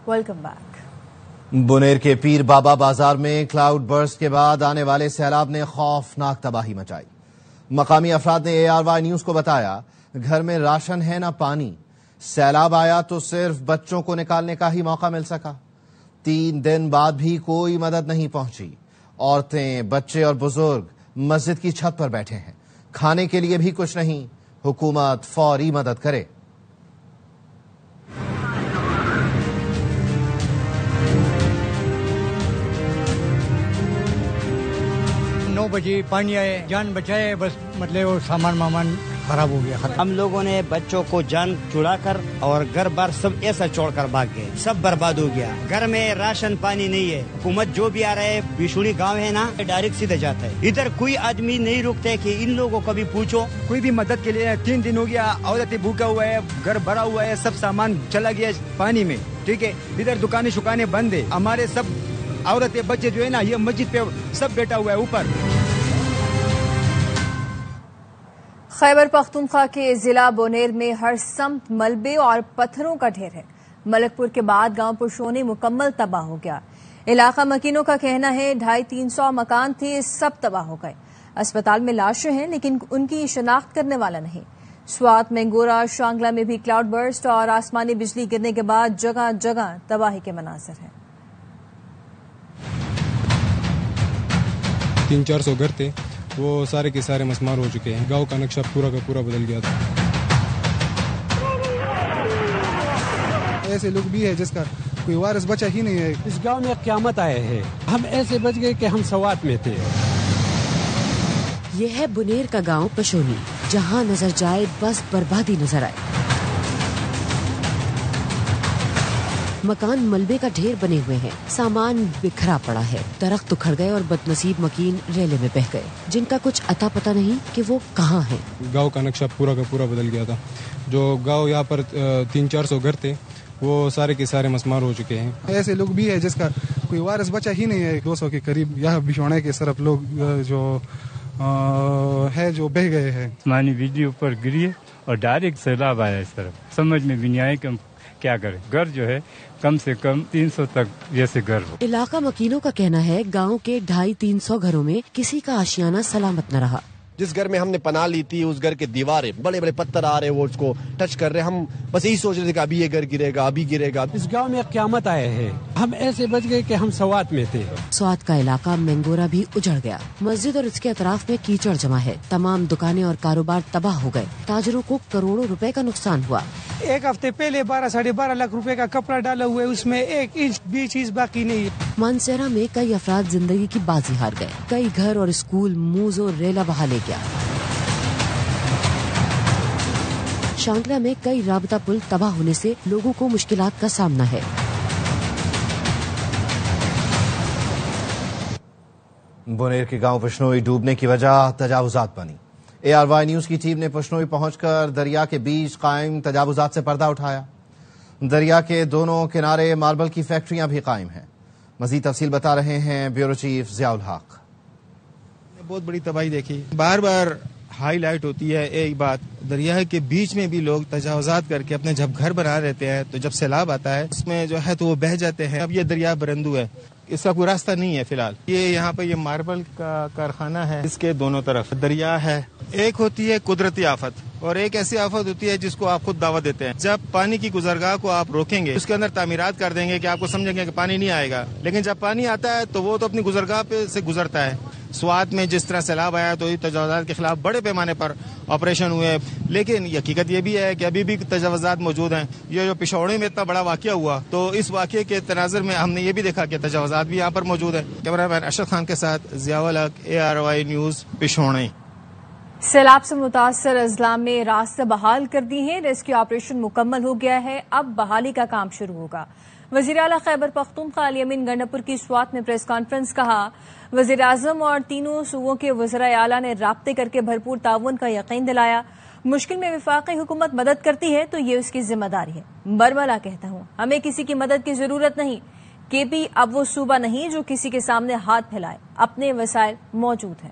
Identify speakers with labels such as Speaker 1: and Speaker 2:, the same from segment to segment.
Speaker 1: Welcome back.
Speaker 2: بنیر کے پیر بابا بازار میں کلاؤڈ برسٹ کے بعد آنے والے سیلاب نے خوفناک تباہی مچائی۔ مقامی افراد نے ARY نیوز کو بتایا گھر میں راشن ہے نہ پانی، سیلاب آیا تو صرف بچوں کو نکالنے کا ہی موقع مل سکا۔ 3 دن بعد بھی کوئی مدد نہیں پہنچی۔ عورتیں، بچے اور بزرگ مسجد کی چھت پر بیٹھے ہیں، کھانے کے لیے بھی کچھ نہیں۔ حکومت فوری مدد کرے۔
Speaker 3: 9 بجے پانی آئے، جان بچائے، بس مطلب وہ سامان خراب ہو گیا۔
Speaker 4: ہم لوگوں نے بچوں کو جان چھڑا کر اور گھر بار سب ایسا چھوڑ کر بھاگ گئے، سب برباد ہو گیا۔ گھر میں راشن پانی نہیں ہے۔ حکومت جو بھی آ رہا ہے، بشوڑی گاؤں ہے نا، ڈائریکٹ سیدھا جاتا ہے۔ ادھر کوئی آدمی نہیں رکتا ہے کہ ان لوگوں کو بھی پوچھو۔
Speaker 5: کوئی بھی مدد کے لیے 3 دن ہو گیا، عورتیں بھوکا ہوا ہے، گھر بھرا ہوا ہے، سب سامان چلا گیا پانی میں، ٹھیک ہے۔ ادھر دکانیں بند ہے، ہمارے سب عورتیں بچے جو ہے نا، یہ مسجد پہ سب بیٹھا ہوا ہے اوپر۔
Speaker 1: خیبر پختونخوا کے ضلع بونیر میں ہر سمت ملبے اور پتھروں کا ڈھیر ہے۔ ملک پور کے بعد گاؤں پرشونی مکمل تباہ ہو گیا۔ علاقہ مکینوں کا کہنا ہے 250-300 مکان تھے، سب تباہ ہو گئے۔ اسپتال میں لاشیں ہیں لیکن ان کی شناخت کرنے والا نہیں۔ سوات، مینگورہ، شانگلہ میں بھی کلاؤڈ برسٹ اور آسمانی بجلی گرنے کے بعد جگہ جگہ تباہی کے مناظر ہیں۔
Speaker 6: 300-400 گھر تھے، وہ سارے کے سارے مسمار ہو چکے ہیں۔ گاؤں کا نقشہ پورا کا پورا بدل گیا تھا۔
Speaker 7: ایسے لوگ بھی ہے جس کا کوئی وارث بچہ ہی نہیں ہے۔
Speaker 8: اس گاؤں میں قیامت آئے ہیں، ہم ایسے بچ گئے کہ ہم سوات میں تھے۔
Speaker 9: یہ ہے بنیر کا گاؤں پشونی، جہاں نظر جائے بس بربادی نظر آئے۔ مکان ملبے کا ڈھیر بنے ہوئے ہیں، سامان بکھرا پڑا ہے، درخت اکھڑ گئے اور بد نصیب مکین ریلے میں بہہ گئے، جن کا کچھ اتا پتہ نہیں کہ وہ کہاں ہیں۔
Speaker 6: گاؤں کا نقشہ پورا کا پورا بدل گیا تھا۔ جو گاؤں یہاں پر 300-400 گھر تھے، وہ سارے کے سارے مسمار ہو چکے ہیں۔
Speaker 7: ایسے لوگ بھی ہے جس کا کوئی وارث بچہ ہی نہیں ہے۔ 200 کے قریب یہاں بچھونے کے صرف لوگ جو ہے جو بہ گئے ہیں۔
Speaker 10: آسمانی بجلی اوپر گری ہے اور ڈائریکٹ سیلاب آیا اس طرف، سمجھ میں بھی نہیں آئے کہ ہم کیا کریں۔ گھر جو ہے کم سے کم 300 تک جیسے گھر ہو۔
Speaker 9: علاقہ مکینوں کا کہنا ہے گاؤں کے 250-300 گھروں میں کسی کا آشیانہ سلامت نہ رہا۔
Speaker 11: جس گھر میں ہم نے پناہ لی تھی، اس گھر کے دیواریں بڑے بڑے پتھر آ رہے، وہ اس کو ٹچ کر رہے۔ ہم بس یہی سوچ رہے تھے کہ ابھی یہ گھر گرے گا، ابھی گرے گا۔
Speaker 8: اس گاؤں میں قیامت آئے ہیں، ہم ایسے بچ گئے کہ ہم سوات میں تھے۔
Speaker 9: سوات کا علاقہ مینگورہ بھی اجڑ گیا۔ مسجد اور اس کے اطراف میں کیچڑ جمع ہے، تمام دکانیں اور کاروبار تباہ ہو گئے، تاجروں کو کروڑوں روپے کا نقصان ہوا۔
Speaker 5: 1 ہفتے پہلے 12-12.5 لاکھ روپے کا کپڑا ڈالا ہوا ہے، اس میں 1 انچ بھی چیز باقی نہیں ہے۔
Speaker 9: مانسیرا میں کئی افراد زندگی کی بازی ہار گئے، کئی گھر اور اسکول موز و ریلا بہا لے گیا۔ شانگلہ میں کئی رابطہ پل تباہ ہونے سے لوگوں کو مشکلات کا سامنا ہے۔
Speaker 2: بنیر کے گاؤں پشنوئی ڈوبنے کی وجہ تجاوزات بنی۔ ARY نیوز کی ٹیم نے پشنوئی پہنچ کر دریا کے بیچ قائم تجاوزات سے پردہ اٹھایا۔ دریا کے دونوں کنارے ماربل کی فیکٹریاں بھی قائم ہیں۔ مزید تفصیل بتا رہے ہیں بیورو چیف ضیاء الحق۔
Speaker 12: بہت بڑی تباہی دیکھی، بار بار ہائی لائٹ ہوتی ہے ایک بات، دریا کے بیچ میں بھی لوگ تجاوزات کر کے اپنے جب گھر بنا رہتے ہیں تو جب سیلاب آتا ہے اس میں جو ہے تو وہ بہہ جاتے ہیں۔ اب یہ دریا برندو ہے، اس کا کوئی راستہ نہیں ہے فی الحال۔ یہ یہاں پہ یہ ماربل کا کارخانہ ہے، اس کے دونوں طرف دریا ہے۔ ایک ہوتی ہے قدرتی آفت اور ایک ایسی آفت ہوتی ہے جس کو آپ خود دعوت دیتے ہیں۔ جب پانی کی گزرگاہ کو آپ روکیں گے، اس کے اندر تعمیرات کر دیں گے کہ آپ کو سمجھیں گے کہ پانی نہیں آئے گا، لیکن جب پانی آتا ہے تو وہ تو اپنی گزرگاہ پہ سے گزرتا ہے۔ سوات میں جس طرح سیلاب آیا تو تجاوزات کے خلاف بڑے پیمانے پر آپریشن ہوئے، لیکن حقیقت یہ بھی ہے کہ ابھی بھی تجاوزات موجود ہیں۔ یہ جو پشاوڑی میں اتنا بڑا واقعہ ہوا تو اس واقعے کے تناظر میں ہم نے یہ بھی دیکھا کہ تجاوزات بھی یہاں پر موجود ہیں۔ کیمرہ مین اشرف خان کے ساتھ ضیاء الحق، ARY نیوز، پشاوڑی۔
Speaker 1: سیلاب سے متاثر اضلاع میں راستے بحال کر دی ہیں، ریسکیو آپریشن مکمل ہو گیا ہے، اب بحالی کا کام شروع ہوگا۔ وزیر اعلیٰ خیبر پختونخوا الیمین گنڈاپور کی سوات میں پریس کانفرنس، کہا وزیر اعظم اور تینوں صوبوں کے وزرائے اعلیٰ نے رابطے کر کے بھرپور تعاون کا یقین دلایا۔ مشکل میں وفاقی حکومت مدد کرتی ہے تو یہ اس کی ذمہ داری ہے۔ برملا کہتا ہوں، ہمیں کسی کی مدد کی ضرورت نہیں۔ KP اب وہ صوبہ نہیں جو کسی کے سامنے ہاتھ پھیلائے، اپنے وسائل موجود ہیں۔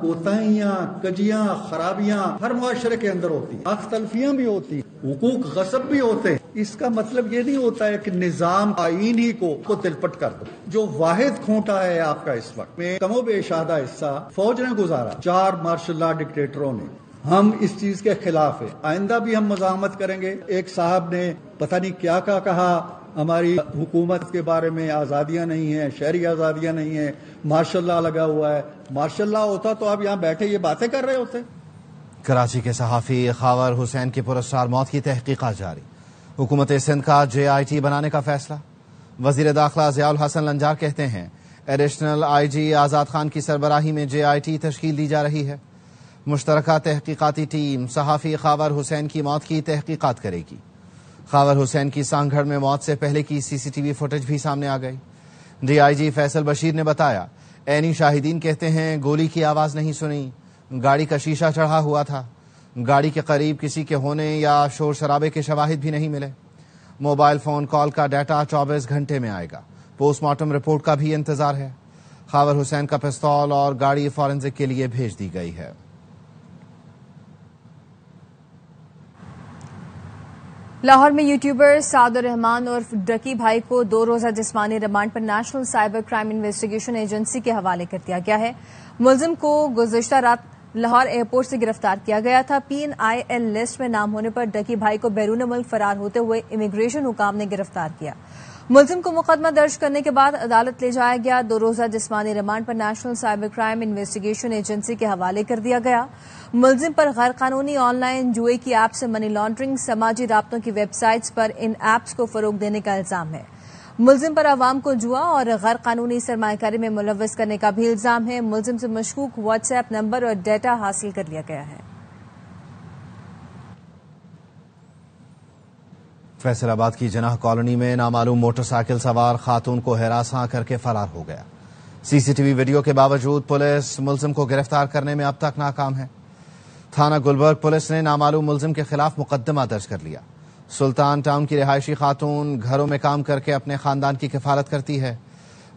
Speaker 13: کوتاہیاں، کجیاں، خرابیاں ہر معاشرے کے اندر ہوتی ہیں، حق تلفیاں بھی ہوتی ہیں، حقوق غصب بھی ہوتے ہیں۔ اس کا مطلب یہ نہیں ہوتا ہے کہ نظام آئین ہی کو تلپٹ کر دو۔ جو واحد کھونٹا ہے آپ کا اس وقت میں کم و بیش آدھا حصہ فوج نے گزارا، 4 مارشل لا ڈکٹیٹروں نے۔ ہم اس چیز کے خلاف ہیں، آئندہ بھی ہم مزاحمت کریں گے۔ ایک صاحب نے پتہ نہیں کیا کہا ہماری حکومت کے بارے میں، آزادیاں نہیں ہیں، شہری آزادیاں نہیں ہیں، ماشاء اللہ لگا ہوا ہے۔ ماشاء اللہ ہوتا تو آپ یہاں بیٹھے یہ باتیں کر رہے ہوتے۔
Speaker 2: کراچی کے صحافی خاور حسین کی پراسرار موت کی تحقیقات جاری، حکومت سندھ کا JIT بنانے کا فیصلہ۔ وزیر داخلہ ضیاء الحسن لنجار کہتے ہیں ایڈیشنل IG آزاد خان کی سربراہی میں JIT تشکیل دی جا رہی ہے۔ مشترکہ تحقیقاتی ٹیم صحافی خاور حسین کی موت کی تحقیقات کرے گی۔ خاور حسین کی سانگھڑ میں موت سے پہلے کی CCTV فوٹیج بھی سامنے آ گئی۔ DIG فیصل بشیر نے بتایا عینی شاہدین کہتے ہیں گولی کی آواز نہیں سنی، گاڑی کا شیشہ چڑھا ہوا تھا، گاڑی کے قریب کسی کے ہونے یا شور شرابے کے شواہد بھی نہیں ملے۔ موبائل فون کال کا ڈیٹا 24 گھنٹے میں آئے گا۔ پوسٹ مارٹم رپورٹ کا بھی انتظار ہے۔ خاور حسین کا پستول اور گاڑی فورنزک کے لیے بھیج دی گئی ہے۔
Speaker 1: لاہور میں یوٹیوبر سعد الرحمان اور ڈکی بھائی کو 2 روزہ جسمانی ریمانڈ پر national cyber crime investigation agency کے حوالے کر دیا گیا ہے۔ ملزم کو گزشتہ رات لاہور ایئرپورٹ سے گرفتار کیا گیا تھا۔ PNIL لسٹ میں نام ہونے پر ڈکی بھائی کو بیرون ملک فرار ہوتے ہوئے امیگریشن حکام نے گرفتار کیا۔ ملزم کو مقدمہ درج کرنے کے بعد عدالت لے جایا گیا۔ 2 روزہ جسمانی ریمانڈ پر national cyber crime investigation agency کے حوالے کر دیا گیا۔ ملزم پر غیر قانونی آن لائن جوئے کی ایپ سے منی لانڈرنگ، سماجی رابطوں کی ویب سائٹس پر ان ایپس کو فروغ دینے کا الزام ہے۔ ملزم پر عوام کو جوا اور غیر قانونی سرمایہ کاری میں ملوث کرنے کا بھی الزام ہے۔ ملزم سے مشکوک واٹس ایپ نمبر اور ڈیٹا حاصل کر لیا گیا ہے۔
Speaker 2: فیصل آباد کی جناح کالونی میں نامعلوم موٹر سائیکل سوار خاتون کو ہراساں کر کے فرار ہو گیا۔ CCTV ویڈیو کے باوجود پولیس ملزم کو گرفتار کرنے میں اب تک ناکام ہے۔ تھانہ گلبرگ پولیس نے نامعلوم ملزم کے خلاف مقدمہ درج کر لیا۔ سلطان ٹاؤن کی رہائشی خاتون گھروں میں کام کر کے اپنے خاندان کی کفالت کرتی ہے۔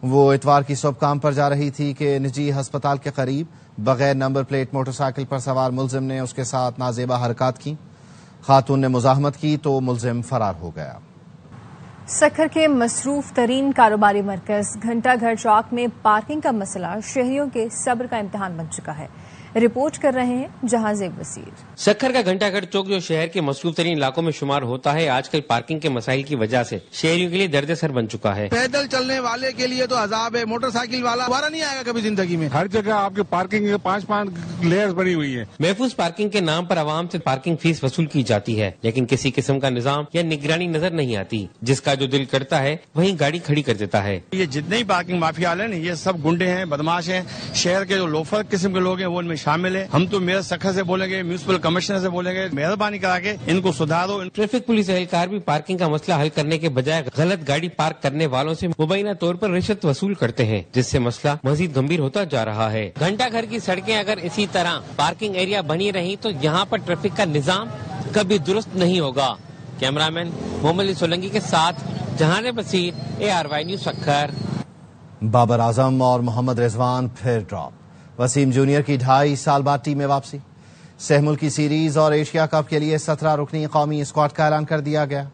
Speaker 2: وہ اتوار کی صبح کام پر جا رہی تھی کہ نجی ہسپتال کے قریب بغیر نمبر پلیٹ موٹر سائیکل پر سوار ملزم نے اس کے ساتھ نازیبا حرکات کی۔ خاتون نے مزاحمت کی تو ملزم فرار ہو گیا۔
Speaker 1: سکھر کے مصروف ترین کاروباری مرکز گھنٹہ گھر چوک میں پارکنگ کا مسئلہ شہریوں کے صبر کا امتحان بن چکا ہے۔ رپورٹ کر رہے ہیں جہاں زیب وسیر۔
Speaker 14: سکھر کا گھنٹہ گھر چوک جو شہر کے مصروف ترین علاقوں میں شمار ہوتا ہے، آج کل پارکنگ کے مسائل کی وجہ سے شہریوں کے لیے درد سر بن چکا ہے۔
Speaker 15: پیدل چلنے والے کے لیے تو عذاب ہے، موٹر سائیکل والا دوبارہ نہیں آئے گا کبھی زندگی میں۔
Speaker 16: ہر جگہ آپ کے پارکنگ 5 لیئرز بنی ہوئی ہے۔
Speaker 14: محفوظ پارکنگ کے نام پر عوام سے پارکنگ فیس وصول کی جاتی ہے، لیکن کسی قسم کا نظام یا نگرانی نظر نہیں آتی۔ جس کا جو دل کرتا ہے وہیں گاڑی کھڑی کر دیتا ہے۔
Speaker 15: یہ جتنے ہی پارکنگ مافیا والے ہیں یہ سب گنڈے ہیں، بدماش ہیں، شہر کے جو لوفر قسم کے لوگ ہیں وہ ان میں شامل ہیں۔ ہم تو میئر سکھر سے بولیں گے، میونسپل کمشنر سے بولیں گے، مہربانی کرا کے ان کو سدھارو۔
Speaker 14: ٹریفک پولیس اہلکار بھی پارکنگ کا مسئلہ حل کرنے کے بجائے غلط گاڑی پارک کرنے والوں سے مبینہ طور پر رشوت وصول کرتے ہیں، جس سے مسئلہ مزید گمبھیر ہوتا جا رہا ہے۔ گھنٹہ گھر کی سڑکیں اگر اسی طرح پارکنگ ایریا بنی رہی تو یہاں پر ٹریفک کا نظام کبھی درست نہیں ہوگا۔ کیمرہ مین محمد علی سولنگی کے ساتھ جہاں بصیر، ARY نیوز سکھر۔
Speaker 2: بابر اعظم اور محمد رضوان پھر ڈراپ، وسیم جونیئر کی 2.5 سال بعد ٹیم میں واپسی۔ سہ ملکی سیریز اور ایشیا کپ کے لیے 17 رکنی قومی اسکواڈ کا اعلان کر دیا گیا۔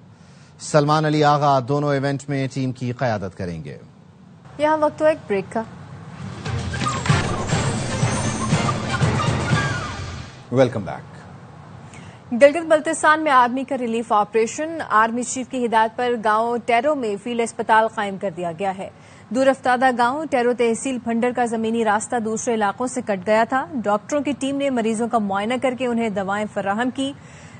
Speaker 2: سلمان علی آغا دونوں ایونٹ میں ٹیم کی قیادت کریں گے۔
Speaker 1: یہاں وقت ہو ایک بریک کا۔
Speaker 2: Welcome back.
Speaker 1: گلگت بلتستان میں آرمی کا ریلیف آپریشن، آرمی چیف کی ہدایت پر گاؤں ٹیرو میں فیلڈ اسپتال قائم کر دیا گیا ہے۔ دور افتادہ گاؤں ٹیرو تحصیل بھنڈر کا زمینی راستہ دوسرے علاقوں سے کٹ گیا تھا۔ ڈاکٹروں کی ٹیم نے مریضوں کا معائنہ کر کے انہیں دوائیں فراہم کی۔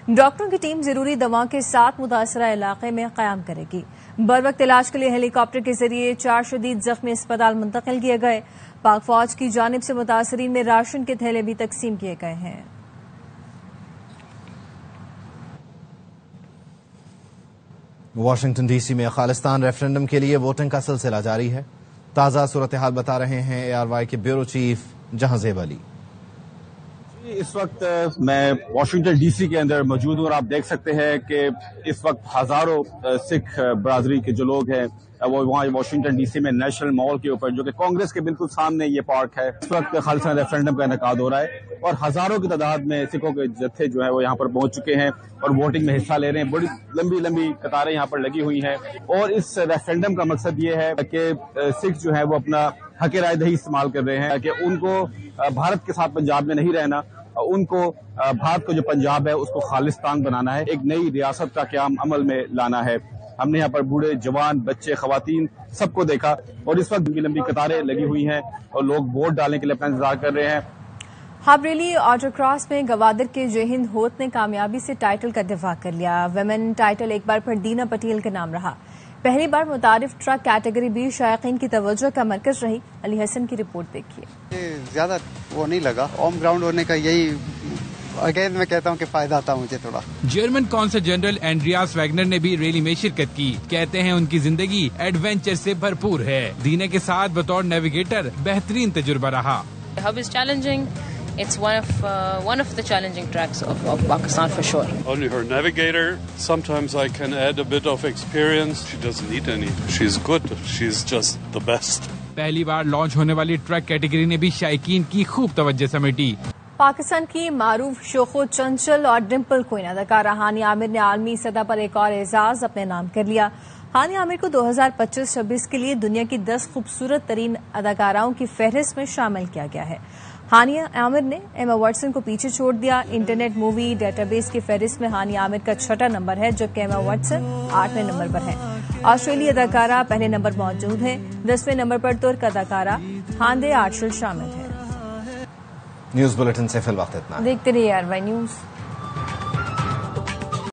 Speaker 1: ڈاکٹروں کی ٹیم ضروری دواؤں کے ساتھ متاثرہ علاقے میں قیام کرے گی۔ بروقت علاج کے لیے ہیلی کاپٹر کے ذریعے 4 شدید زخمی اسپتال منتقل کیے گئے۔ پاک فوج کی جانب سے متاثرین میں راشن کے تھیلے بھی تقسیم کیے گئے ہیں۔
Speaker 2: واشنگٹن DC میں خالصتان ریفرنڈم کے لیے ووٹنگ کا سلسلہ جاری ہے۔ تازہ صورتحال بتا رہے ہیں ARY کے بیورو چیف جہاں زیب علی۔
Speaker 3: اس وقت میں واشنگٹن ڈی سی کے اندر موجود ہوں اور آپ دیکھ سکتے ہیں کہ اس وقت ہزاروں سکھ برادری کے جو لوگ ہیں وہ وہاں واشنگٹن ڈی سی میں نیشنل مال کے اوپر جو کہ کانگریس کے بالکل سامنے یہ پارک ہے اس وقت خالصانہ ریفرینڈم کا انعقاد ہو رہا ہے اور ہزاروں کی تعداد میں سکھوں کے جتھے جو ہے وہ یہاں پر پہنچ چکے ہیں اور ووٹنگ میں حصہ لے رہے ہیں. بڑی لمبی لمبی قطاریں یہاں پر لگی ہوئی ہیں اور اس ریفرینڈم کا مقصد یہ ہے کہ سکھ جو ہے وہ اپنا حق رائے دہی استعمال کر رہے ہیں کہ ان کو بھارت کے ساتھ پنجاب میں نہیں رہنا, ان کو بھارت کا جو پنجاب ہے اس کو خالصتان بنانا ہے, ایک نئی ریاست کا قیام عمل میں لانا ہے. ہم نے یہاں پر بوڑھے جوان بچے خواتین سب کو دیکھا اور اس وقت لمبی قطاریں لگی ہوئی ہیں اور لوگ ووٹ ڈالنے کے لیے اپنا انتظار کر رہے ہیں.
Speaker 1: ہابریلی آٹو کراس میں گوادر کے جے ہند ہوت نے کامیابی سے ٹائٹل کا دفاع کر لیا. ویمن ٹائٹل ایک بار پھر دینا پٹیل کے نام رہا. پہلی بار متعارف ٹرک کیٹیگری بھی شائقین کی توجہ کا مرکز رہی. علی حسن کی رپورٹ دیکھیے.
Speaker 4: زیادہ وہ نہیں لگا, ہوم گراؤنڈ ہونے کا یہی اگین میں کہتا ہوں کہ فائدہ آتا مجھے تھوڑا. German council general Andreas Wagner نے بھی ریلی میں شرکت کی. کہتے ہیں ان کی زندگی ایڈونچر سے بھرپور ہے. دینا کے ساتھ بطور نیویگیٹر بہترین تجربہ رہا.
Speaker 17: Hub is challenging. It's one of the challenging tracks of Pakistan for sure.
Speaker 18: Only her navigator. Sometimes I can add a bit of experience. She doesn't need any. She's good. She's just the best.
Speaker 17: پہلی بار launch ہونے والی truck category نے بھی شائقین کی خوب توجہ سمیٹی.
Speaker 1: پاکستان کی معروف شوخو چنچل اور ڈمپل کوئن اداکارہ ہانی عامر نے عالمی سطح پر ایک اور اعزاز اپنے نام کر لیا. ہانی عامر کو 2025-26 کے لیے دنیا کی 10 خوبصورت ترین اداکاراؤں کی فہرست میں شامل کیا گیا ہے. ہانی عامر نے ایما واٹسن کو پیچھے چھوڑ دیا. انٹرنیٹ مووی ڈیٹا بیس کی فہرست میں ہانی عامر کا 6واں نمبر ہے جبکہ ایما واٹسن 8ویں نمبر پر ہے. آسٹریلی اداکارہ پہلے نمبر موجود ہے. 10ویں نمبر پر ترک اداکارہ ہاندے آرچل شامل ہے.
Speaker 2: نیوز بلیٹن سے فی الوقت اتنا.
Speaker 1: دیکھتے رہیے ARY نیوز.